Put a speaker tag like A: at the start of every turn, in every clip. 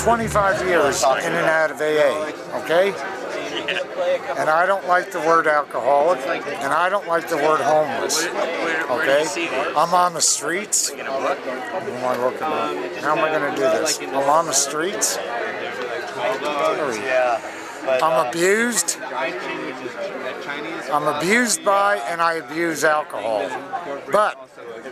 A: 25 years in and out of AA, okay? And I don't like the word alcoholic, and I don't like the word homeless, okay? I'm on the streets. What am I looking at? How am I going to do this? I'm on the streets. I'm abused. I'm abused by and I abuse alcohol. But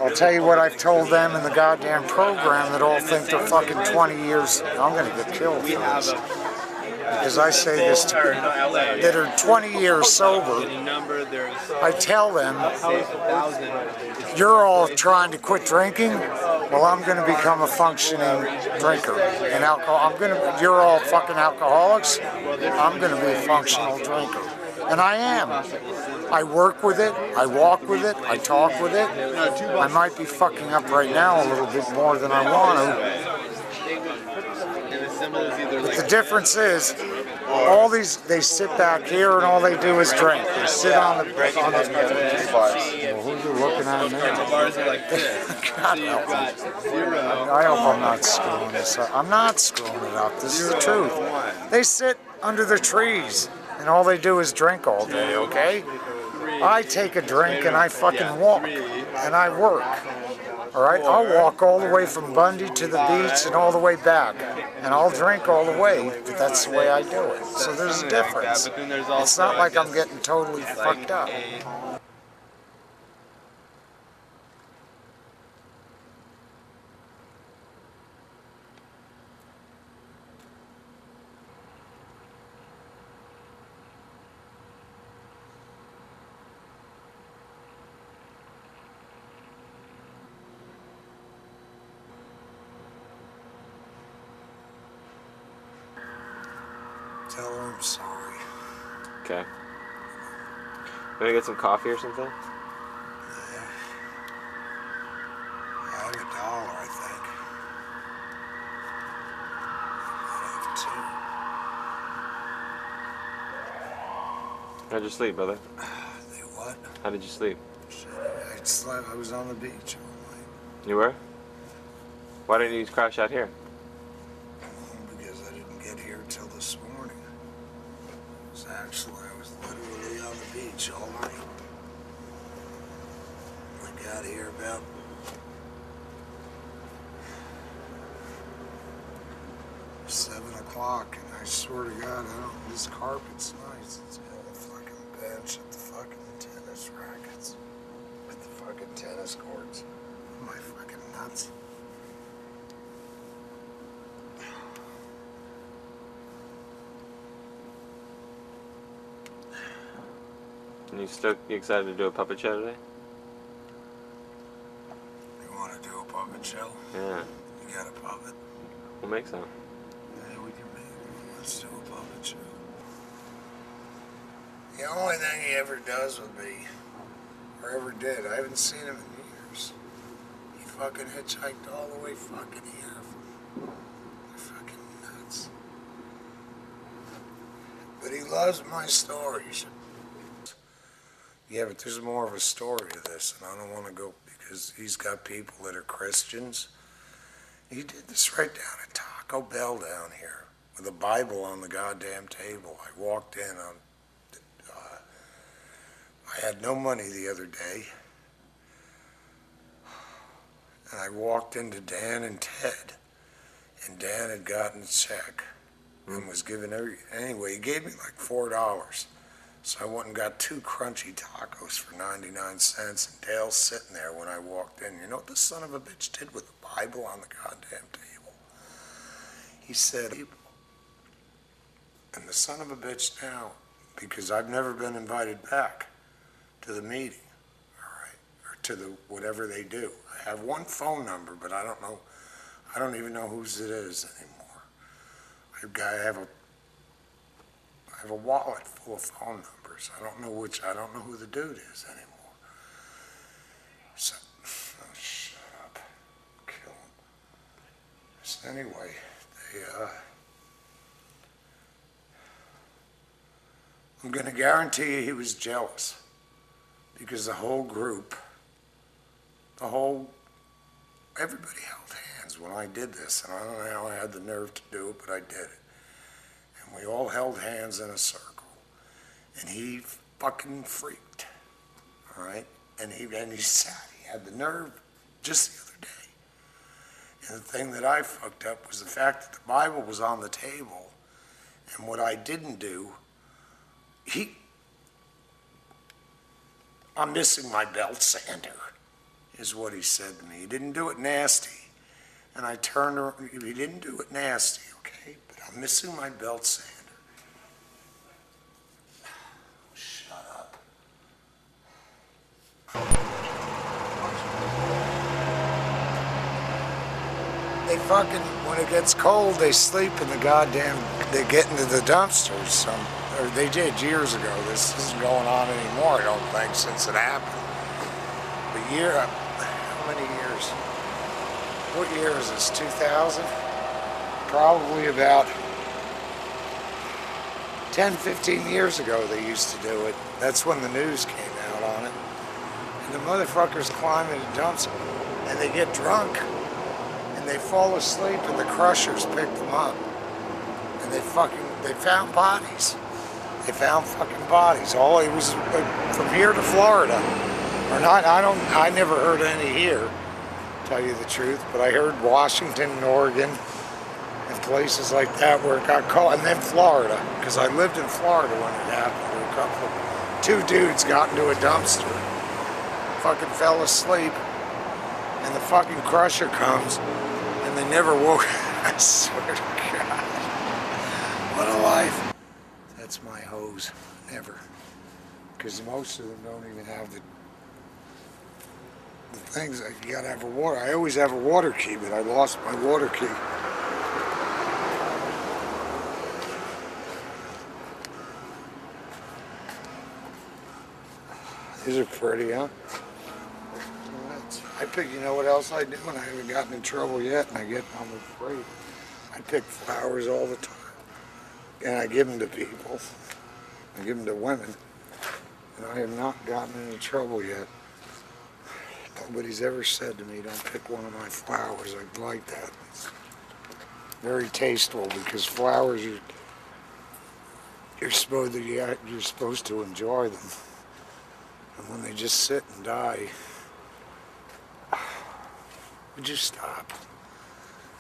A: I'll tell you what I've told them in the goddamn program that all think they're fucking 20 years. I'm going to get killed for this. Because I say this to people that are 20 years sober. I tell them, you're all trying to quit drinking. Well, I'm going to become a functioning drinker. And you're all fucking alcoholics. I'm going to be a functional drinker. And I am. I work with it, I walk with it, I talk with it. I might be fucking up right now a little bit more than I want to. But the difference is, they sit back here and all they do is drink. They sit on the well, who's you looking at now? God help me. I hope I'm not screwing this up. I'm not screwing it up. This is the truth. They sit under the trees and all they do is drink all day, okay? I take a drink and I fucking walk and I work. Alright, I'll walk all the way from Bundy to the beach and all the way back. And I'll drink all the way, but that's the way I do it. So there's a difference. It's not like I'm getting totally fucked up. Tell her I'm sorry.
B: Okay. Wanna get some coffee or something?
A: Yeah. I have $1, I think. I have 2.
B: How'd you sleep, brother?
A: They what?
B: How did you sleep?
A: I was on the beach all night.
B: You were? Why didn't you crash out here?
A: Because I didn't get here till this morning. I was literally on the beach all night. I got here about 7 o'clock, and I swear to God, this carpet's nice. It's got a fucking bench at the fucking tennis rackets, at the fucking tennis courts. Am I fucking nuts?
B: And you excited to do a puppet show today?
A: You want to do a puppet show?
B: Yeah.
A: You got a puppet?
B: We'll make some.
A: Yeah, we can make one. Let's do a puppet show. The only thing he ever does with me, or ever did, I haven't seen him in years. He fucking hitchhiked all the way fucking here. They're fucking nuts. But he loves my stories. Yeah, but there's more of a story to this, and I don't want to go because he's got people that are Christians. He did this right down at Taco Bell down here with a Bible on the goddamn table. I walked in on, I had no money the other day, and I walked into Dan and Ted, and Dan had gotten a check and was giving anyway, he gave me like $4. So I went and got 2 crunchy tacos for 99 cents, and Dale's sitting there when I walked in. You know what the son of a bitch did with the Bible on the goddamn table? He said, and the son of a bitch now, because I've never been invited back to the meeting, all right, or to the whatever they do. I have one phone number, but I don't even know whose it is anymore. I have a wallet full of phone numbers. I don't know who the dude is anymore. So, oh, shut up. Kill him. So anyway, I'm going to guarantee you he was jealous because the whole group, everybody held hands
C: hands when I did this, and I don't know how I had the nerve to do it, but I did it. And we all held hands in a circle, and he fucking freaked, all right? And he sat, he had the nerve just the other day. And the thing that I fucked up was the fact that the Bible was on the table, and what I didn't do, I'm missing my belt sander, is what he said to me. He didn't do it nasty. And I turned around, he didn't do it nasty, okay? But I'm missing my belt sander. Shut up. They fucking, when it gets cold, they sleep in the goddamn, they get into the dumpsters. Or they did years ago. This isn't going on anymore, I don't think, since it happened. But how many years? What year is this, 2000? Probably about 10, 15 years ago they used to do it. That's when the news came out on it. And the motherfuckers climb into dumpsters, and they get drunk, and they fall asleep, and the crushers pick them up. And they found bodies. They found fucking bodies. It was from here to Florida. Or not, I never heard any here, to tell you the truth, but I heard Washington and Oregon and places like that where it got caught, and then Florida, because I lived in Florida when it happened. Two dudes got into a dumpster, fucking fell asleep, and the fucking crusher comes, and they never woke. I swear to God. What a life. That's my hose. Never. Because most of them don't even have the things. You gotta have a water. I always have a water key, but I lost my water key. These are pretty, huh? You know what else I do when I haven't gotten in trouble yet, and I'm afraid. I pick flowers all the time, and I give them to people. I give them to women, and I have not gotten into trouble yet. Nobody's ever said to me, don't pick one of my flowers. I like that. It's very tasteful, because flowers, you're supposed to enjoy them. And when they just sit and die, would you stop?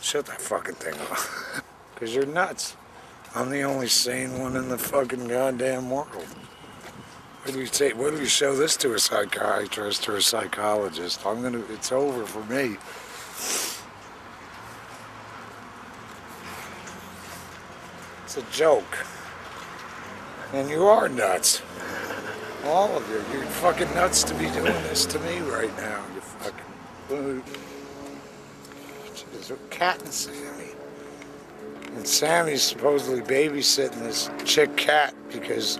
C: Shut that fucking thing off. Because you're nuts. I'm the only sane one in the fucking goddamn world. What do you show this to a psychiatrist or a psychologist? It's over for me. It's a joke. And you are nuts. All of you. You're fucking nuts to be doing this to me right now. You fucking... There's a cat and Sammy. And Sammy's supposedly babysitting this chick cat because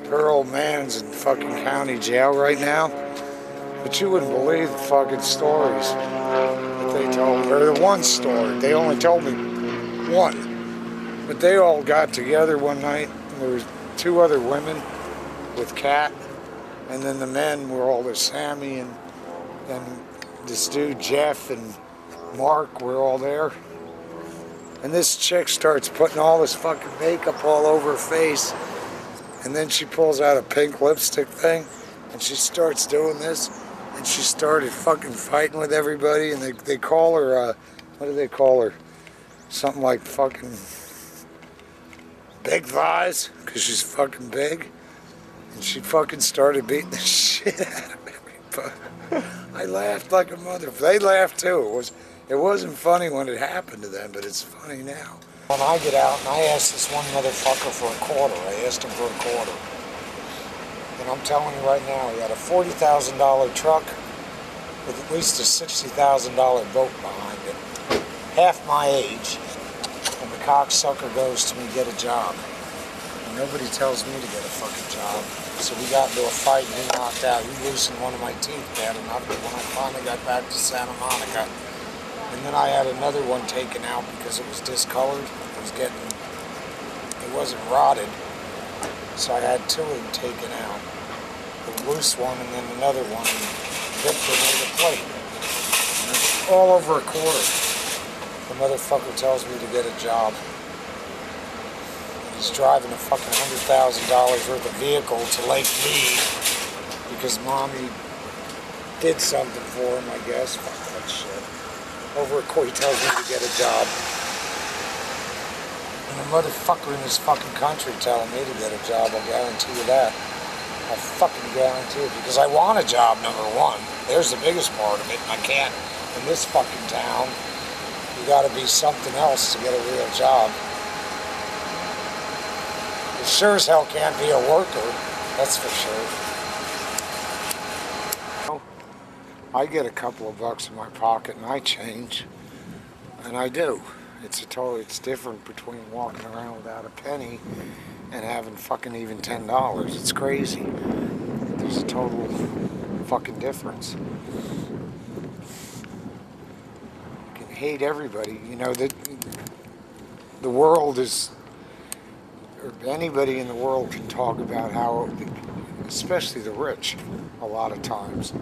C: her old man's in fucking county jail right now. But you wouldn't believe the fucking stories that they told me. Or the one story. They only told me one. But they all got together one night, and there was two other women with cat, and then the men were all there. Sammy and this dude Jeff and Mark were all there. And this chick starts putting all this fucking makeup all over her face, and then she pulls out a pink lipstick thing, and she starts doing this, and she started fucking fighting with everybody, and they call her, what do they call her? Something like fucking big thighs, because she's fucking big. And she fucking started beating the shit out of everybody. I laughed like a mother. They laughed too. It wasn't funny when it happened to them, but it's funny now. When I get out and I ask this one motherfucker for a quarter, I asked him for a quarter. And I'm telling you right now, he had a $40,000 truck with at least a $60,000 boat behind it. Half my age, and the cocksucker goes to me, get a job. And nobody tells me to get a fucking job. So we got into a fight and he knocked out. He loosened one of my teeth bad enough that when I finally got back to Santa Monica. And then I had another one taken out because it was discolored. It wasn't rotted. So I had two of them taken out. The loose one and then another one. And Victor made a plate. And it's all over a quarter. The motherfucker tells me to get a job. He's driving a fucking $100,000 worth of vehicle to Lake Mead because mommy did something for him, I guess. Fuck that shit. Over at Coy tells me to get a job. And a motherfucker in this fucking country telling me to get a job, I'll guarantee you that. I fucking guarantee it because I want a job, number one. There's the biggest part of it. I can't, in this fucking town, you gotta be something else to get a real job. You sure as hell can't be a worker, that's for sure. I get a couple of bucks in my pocket and I change, and I do. It's different between walking around without a penny and having fucking even $10. It's crazy. There's a total fucking difference. You can hate everybody. You know that the world is, or anybody in the world can talk about how, especially the rich, a lot of times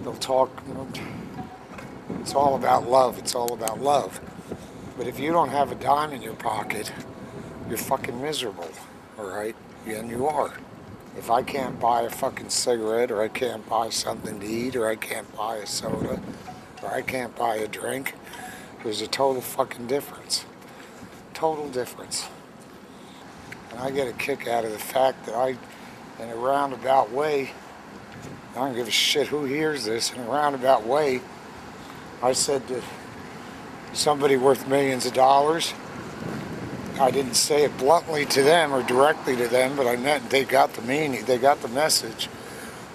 C: they'll talk. You know, it's all about love. It's all about love. But if you don't have a dime in your pocket, you're fucking miserable, all right? And you are. If I can't buy a fucking cigarette, or I can't buy something to eat, or I can't buy a soda, or I can't buy a drink, there's a total fucking difference. Total difference. And I get a kick out of the fact that in a roundabout way, I don't give a shit who hears this, in a roundabout way, I said to somebody worth millions of dollars. I didn't say it bluntly to them or directly to them, but I meant they got the meaning, they got the message.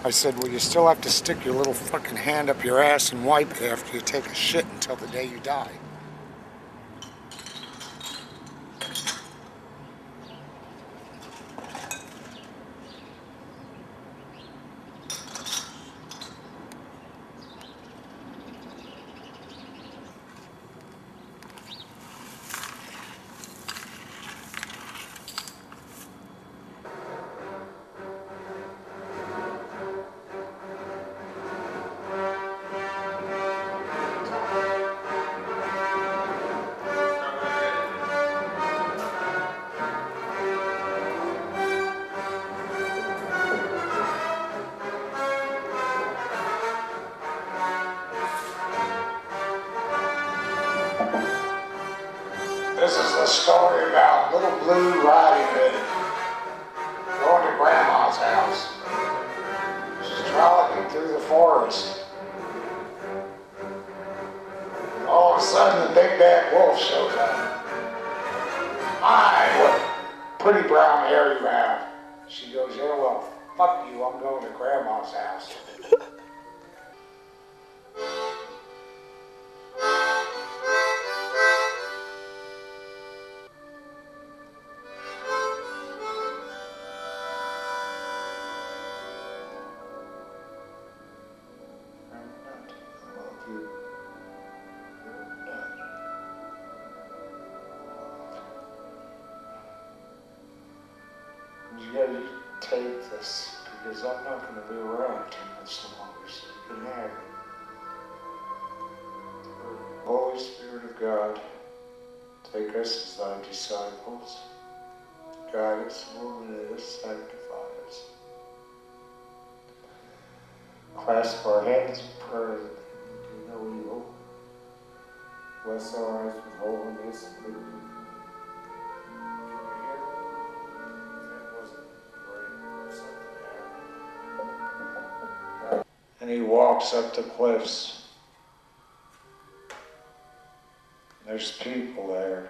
C: I said, well, you still have to stick your little fucking hand up your ass and wipe it after you take a shit until the day you die. This is the story about Little Blue Riding Hood going to Grandma's house. She's frolicking through the forest. All of a sudden, the big bad wolf shows up. My, what pretty brown hair you have. She goes, yeah, well, fuck you, I'm going to Grandma's house. You gotta take this because I'm not gonna be around too much longer, so you can have it. Holy Spirit of God, take us as thy disciples, guide us, illuminate us, sanctify us. Clasp our hands in prayer that we do no evil. Bless our eyes with holiness and liberty. And he walks up the cliffs. There's people there.